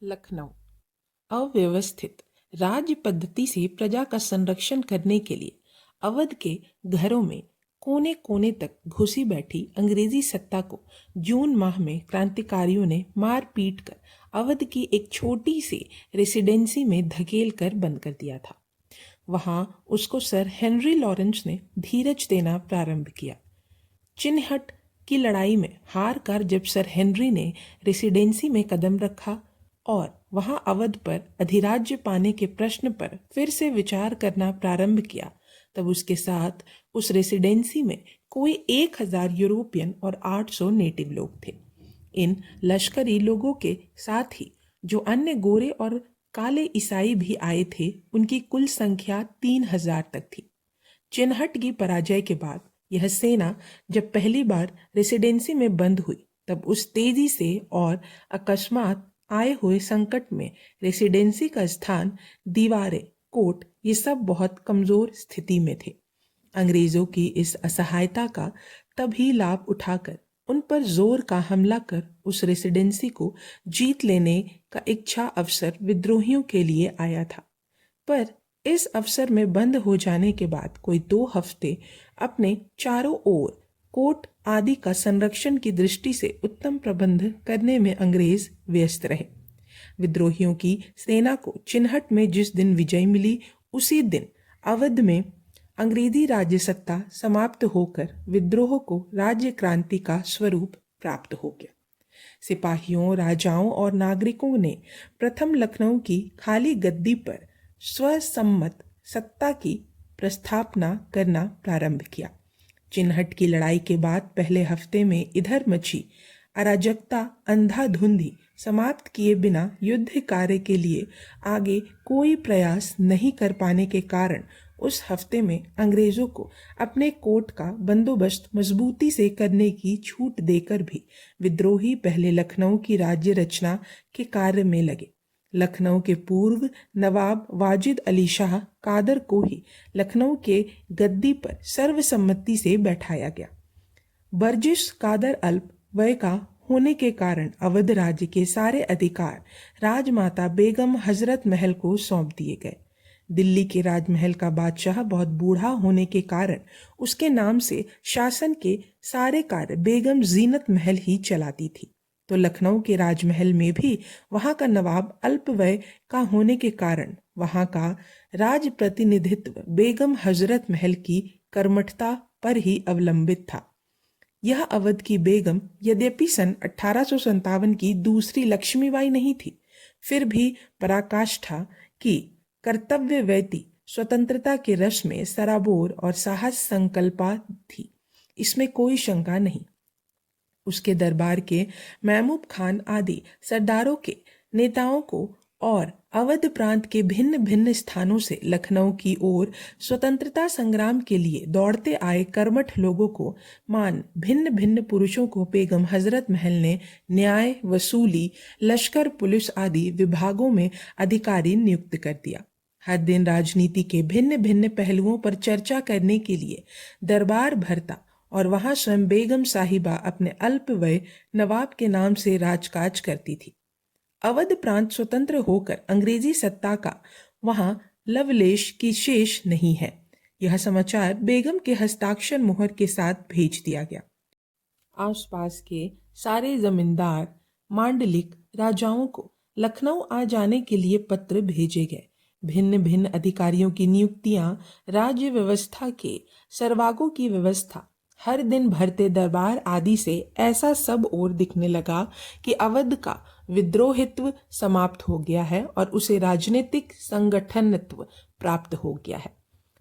लखनऊ अव्यवस्थित राज्य पद्धति से प्रजा का संरक्षण करने के लिए अवध के घरों में कोने कोने तक घुसी बैठी अंग्रेजी सत्ता को जून माह में क्रांतिकारियों ने मार पीट कर अवध की एक छोटी सी रेसिडेंसी में धकेल कर बंद कर दिया था। वहां उसको सर हेनरी लॉरेंस ने धीरज देना प्रारंभ किया। चिन्हट की लड़ाई में हार कर जब सर हेनरी ने रेसिडेंसी में कदम रखा और वहां अवध पर अधिराज्य पाने के प्रश्न पर फिर से विचार करना प्रारंभ किया, तब उसके साथ उस रेसिडेंसी में कोई 1000 यूरोपियन और 800 नेटिव लोग थे। इन लश्करी लोगों के साथ ही जो अन्य गोरे और काले ईसाई भी आए थे, उनकी कुल संख्या 3000 तक थी। चिन्हट की पराजय के बाद यह सेना जब पहली बार रेसिडेंसी में बंद हुई, तब उस तेजी से और अकस्मात आए हुए संकट में रेसिडेंसी का स्थान, दीवारें, कोर्ट, ये सब बहुत कमजोर स्थिति में थे। अंग्रेजों की इस असहायता का तभी लाभ उठाकर उन पर जोर का हमला कर उस रेसिडेंसी को जीत लेने का इच्छा अवसर विद्रोहियों के लिए आया था। पर इस अवसर में बंद हो जाने के बाद कोई 2 हफ्ते अपने चारों ओर कोर्ट आदि का संरक्षण की दृष्टि से उत्तम प्रबंध करने में अंग्रेज व्यस्त रहे। विद्रोहियों की सेना को चिन्हट में जिस दिन विजय मिली, उसी दिन अवध में अंग्रेजी राज्य सत्ता समाप्त होकर विद्रोह को राज्य क्रांति का स्वरूप प्राप्त हो गया। सिपाहियों, राजाओं और नागरिकों ने प्रथम लखनऊ की खाली गद्दी पर स्वसम्मत सत्ता की प्रस्थापना करना प्रारंभ किया। चिन्हट की लड़ाई के बाद पहले हफ्ते में इधर मची अराजकता अंधाधुंधी समाप्त किए बिना युद्ध कार्य के लिए आगे कोई प्रयास नहीं कर पाने के कारण उस हफ्ते में अंग्रेजों को अपने कोर्ट का बंदोबस्त मजबूती से करने की छूट देकर भी विद्रोही पहले लखनऊ की राज्य रचना के कार्य में लगे। लखनऊ के पूर्व नवाब वाजिद अली शाह कादर को ही लखनऊ के गद्दी पर सर्वसम्मति से बैठाया गया। बर्जिश कादर अल्प वय का होने के कारण अवध राज्य के सारे अधिकार राजमाता बेगम हजरत महल को सौंप दिए गए। दिल्ली के राजमहल का बादशाह बहुत बूढ़ा होने के कारण उसके नाम से शासन के सारे कार्य बेगम जीनत महल ही चलाती थी। तो लखनऊ के राजमहल में भी वहां का नवाब अल्प वय का होने के कारण वहां का राज प्रतिनिधित्व बेगम हजरत महल की कर्मठता पर ही अवलंबित था। यह अवध की बेगम यद्यपि सन 1857 की दूसरी लक्ष्मीबाई नहीं थी, फिर भी पराकाष्ठा की कर्तव्यवैती स्वतंत्रता के रस में सराबोर और साहस संकल्पा थी, इसमें कोई शंका नहीं। उसके दरबार के महमूद खान आदि सरदारों के नेताओं को और अवध प्रांत के भिन्न भिन्न स्थानों से लखनऊ की ओर स्वतंत्रता संग्राम के लिए दौड़ते आए कर्मठ लोगों को मान भिन्न भिन्न पुरुषों को बेगम हजरत महल ने न्याय, वसूली, लश्कर, पुलिस आदि विभागों में अधिकारी नियुक्त कर दिया। हर दिन राजनीति के भिन्न भिन्न पहलुओं पर चर्चा करने के लिए दरबार भरता और वहां स्वयं बेगम साहिबा अपने अल्प वय नवाब के नाम से राजकाज करती थी। अवध प्रांत स्वतंत्र होकर अंग्रेजी सत्ता का वहां लवलेश की शेष नहीं है। यह समाचार बेगम के हस्ताक्षर मुहर के साथ भेज दिया गया। आसपास के सारे जमींदार, मांडलिक राजाओं को लखनऊ आ जाने के लिए पत्र भेजे गए। भिन्न भिन्न अधिकारियों की नियुक्तियां, राज्य व्यवस्था के सरवागों की व्यवस्था, हर दिन भरते दरबार आदि से ऐसा सब और दिखने लगा कि अवध का विद्रोहित्व समाप्त हो गया है और उसे राजनीतिक संगठनत्व प्राप्त हो गया है।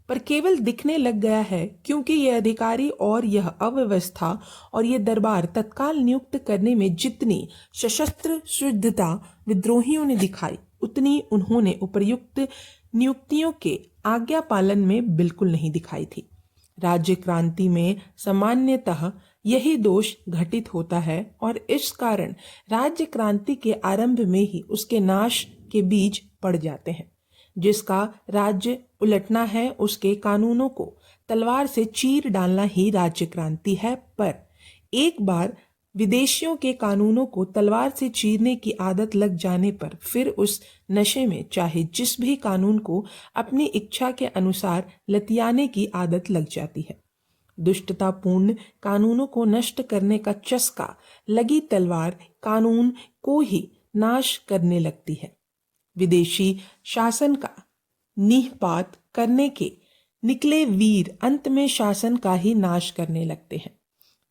पर केवल दिखने लग गया है, क्योंकि यह अधिकारी और यह अव्यवस्था और यह दरबार तत्काल नियुक्त करने में जितनी सशस्त्र शुद्धता विद्रोहियों ने दिखाई, उतनी उन्होंने उपर्युक्त नियुक्तियों के आज्ञा पालन में बिल्कुल नहीं दिखाई थी। राज्य क्रांति में सामान्यतः यही दोष घटित होता है और इस कारण राज्य क्रांति के आरंभ में ही उसके नाश के बीज पड़ जाते हैं। जिसका राज्य उलटना है, उसके कानूनों को तलवार से चीर डालना ही राज्य क्रांति है। पर एक बार विदेशियों के कानूनों को तलवार से चीरने की आदत लग जाने पर फिर उस नशे में चाहे जिस भी कानून को अपनी इच्छा के अनुसार लतियाने की आदत लग जाती है। दुष्टतापूर्ण कानूनों को नष्ट करने का चस्का लगी तलवार कानून को ही नाश करने लगती है। विदेशी शासन का निःपात करने के निकले वीर अंत में शासन का ही नाश करने लगते हैं।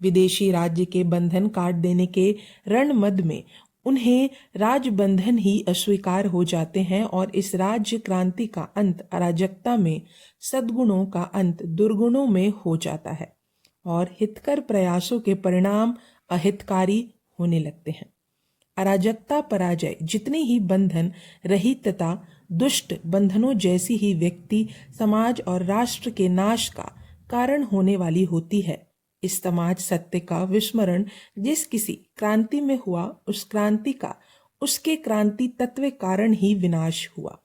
विदेशी राज्य के बंधन काट देने के रणमद में उन्हें राजबंधन ही अस्वीकार हो जाते हैं और इस राज्य क्रांति का अंत अराजकता में, सद्गुणों का अंत दुर्गुणों में हो जाता है और हितकर प्रयासों के परिणाम अहितकारी होने लगते हैं। अराजकता पराजय जितनी ही बंधन रहितता दुष्ट बंधनों जैसी ही व्यक्ति, समाज और राष्ट्र के नाश का कारण होने वाली होती है। इस समाज सत्य का विस्मरण जिस किसी क्रांति में हुआ, उस क्रांति का उसके क्रांति तत्व कारण ही विनाश हुआ।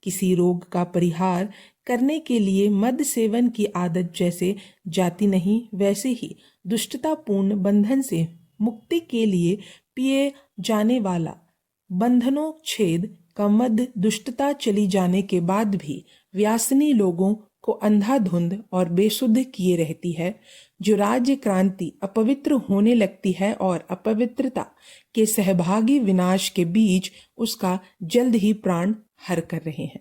किसी रोग का परिहार करने के लिए मद सेवन की आदत जैसे जाती नहीं, वैसे ही दुष्टतापूर्ण बंधन से मुक्ति के लिए पिए जाने वाला बंधनों छेद का मद दुष्टता चली जाने के बाद भी व्यासनी लोगों को अंधाधुंध और बेसुध किए रहती है। जो राज्य क्रांति अपवित्र होने लगती है और अपवित्रता के सहभागी विनाश के बीच उसका जल्द ही प्राण हर कर रहे हैं।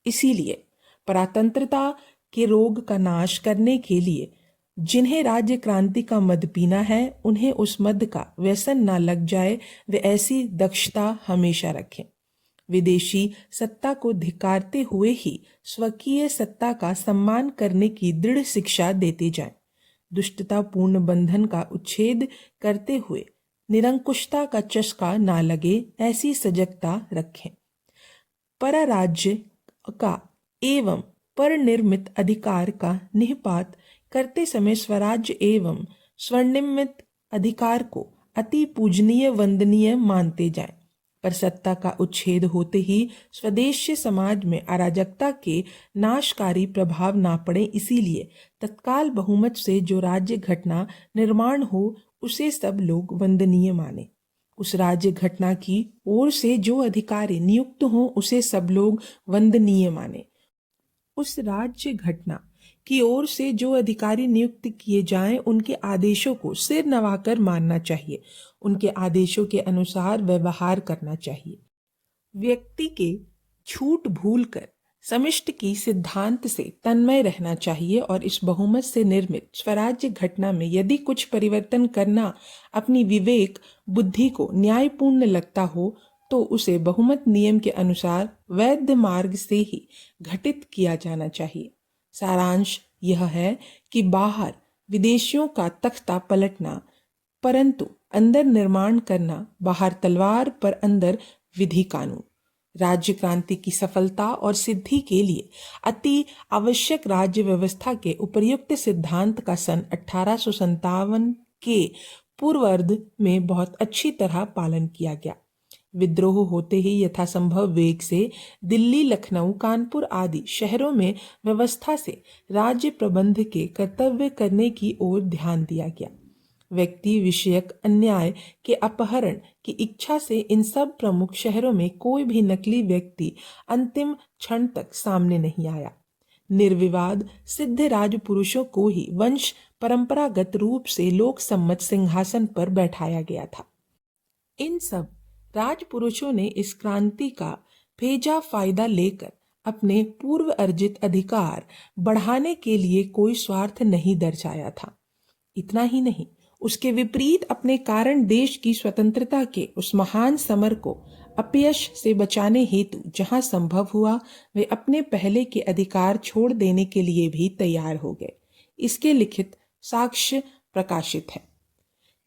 इसीलिए परातंत्रता के रोग का नाश करने के लिए जिन्हें राज्य क्रांति का मद पीना है, उन्हें उस मद का व्यसन ना लग जाए, वे ऐसी दक्षता हमेशा रखें। विदेशी सत्ता को धिक्कारते हुए ही स्वकीय सत्ता का सम्मान करने की दृढ़ शिक्षा देते जाएं। दुष्टतापूर्ण बंधन का उच्छेद करते हुए निरंकुशता का चस्का ना लगे, ऐसी सजगता रखें। परराज्य का एवं परनिर्मित अधिकार का निःपात करते समय स्वराज्य एवं स्वर्णिमित अधिकार को अति पूजनीय वंदनीय मानते जाएं। पर सत्ता का उच्छेद होते ही स्वदेश समाज में अराजकता के नाशकारी प्रभाव ना पड़े, इसीलिए तत्काल बहुमत से जो राज्य घटना निर्माण हो, उसे सब लोग वंदनीय माने। उस राज्य घटना की ओर से जो अधिकारी नियुक्त हो, उसे सब लोग वंदनीय माने। उस राज्य घटना की ओर से जो अधिकारी नियुक्त किए जाएं, उनके आदेशों को सिर नवाकर मानना चाहिए, उनके आदेशों के अनुसार व्यवहार करना चाहिए। व्यक्ति के छूट भूल कर समिष्ट की सिद्धांत से तन्मय रहना चाहिए और इस बहुमत से निर्मित स्वराज्य घटना में यदि कुछ परिवर्तन करना अपनी विवेक बुद्धि को न्यायपूर्ण लगता हो, तो उसे बहुमत नियम के अनुसार वैध मार्ग से ही घटित किया जाना चाहिए। सारांश यह है कि बाहर विदेशियों का तख्ता पलटना, परंतु अंदर निर्माण करना, बाहर तलवार पर अंदर विधि कानून। राज्य क्रांति की सफलता और सिद्धि के लिए अति आवश्यक राज्य व्यवस्था के उपर्युक्त सिद्धांत का सन 1857 के पूर्वार्ध में बहुत अच्छी तरह पालन किया गया। विद्रोह होते ही यथासंभव वेग से दिल्ली, लखनऊ, कानपुर आदि शहरों में व्यवस्था से राज्य प्रबंध के कर्तव्य करने की ओर ध्यान दिया गया। व्यक्ति विषयक अन्याय के अपहरण की इच्छा से इन सब प्रमुख शहरों में कोई भी नकली व्यक्ति अंतिम क्षण तक सामने नहीं आया। निर्विवाद सिद्ध राजपुरुषों को ही वंश परंपरागत रूप से लोक सम्मत सिंहासन पर बैठाया गया था। इन सब राजपुरुषों ने इस क्रांति का भेजा फायदा लेकर अपने पूर्व अर्जित अधिकार बढ़ाने के लिए कोई स्वार्थ नहीं दर्शाया था। इतना ही नहीं, उसके विपरीत अपने कारण देश की स्वतंत्रता के उस महान समर को अपयश से बचाने हेतु जहां संभव हुआ, वे अपने पहले के अधिकार छोड़ देने के लिए भी तैयार हो गए। इसके लिखित साक्ष्य प्रकाशित है।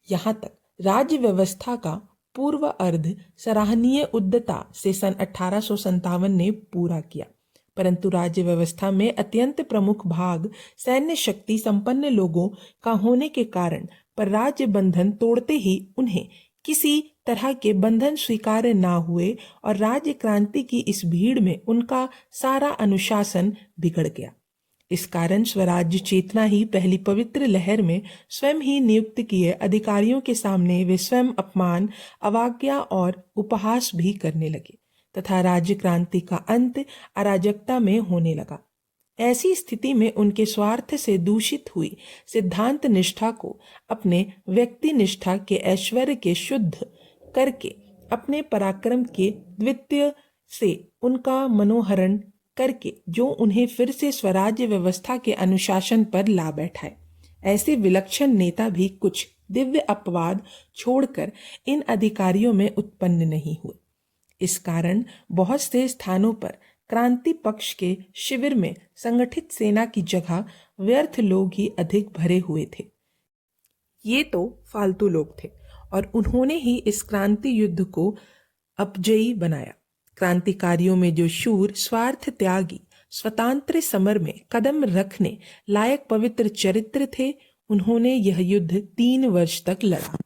यहाँ तक राज्य व्यवस्था का पूर्व अर्ध सराहनीय उद्यता से सन 1857 ने पूरा किया, परंतु राज्य व्यवस्था में अत्यंत प्रमुख भाग सैन्य शक्ति संपन्न लोगों का होने के कारण पर राज्य बंधन तोड़ते ही उन्हें किसी तरह के बंधन स्वीकार्य ना हुए और राज्य क्रांति की इस भीड़ में उनका सारा अनुशासन बिगड़ गया। इस कारण स्वराज्य चेतना ही पहली पवित्र लहर में स्वयं ही नियुक्त किए अधिकारियों के सामने वे स्वयं अपमान, अवज्ञा और उपहास भी करने लगे तथा राज्य क्रांति का अंत अराजकता में होने लगा। ऐसी स्थिति में उनके स्वार्थ से दूषित हुई सिद्धांत निष्ठा को अपने व्यक्ति निष्ठा के ऐश्वर्य के शुद्ध करके अपने पराक्रम के द्वितीय से उनका मनोहरण करके जो उन्हें फिर से स्वराज्य व्यवस्था के अनुशासन पर ला बैठाए। ऐसे विलक्षण नेता भी कुछ दिव्य अपवाद छोड़कर इन अधिकारियों में उत्पन्न नहीं हुए। इस कारण बहुत से स्थानों पर क्रांति पक्ष के शिविर में संगठित सेना की जगह व्यर्थ लोग ही अधिक भरे हुए थे। ये तो फालतू लोग थे और उन्होंने ही इस क्रांति युद्ध को अपजयी बनाया। क्रांतिकारियों में जो शूर, स्वार्थ त्यागी, स्वतंत्र समर में कदम रखने लायक पवित्र चरित्र थे, उन्होंने यह युद्ध 3 वर्ष तक लड़ा।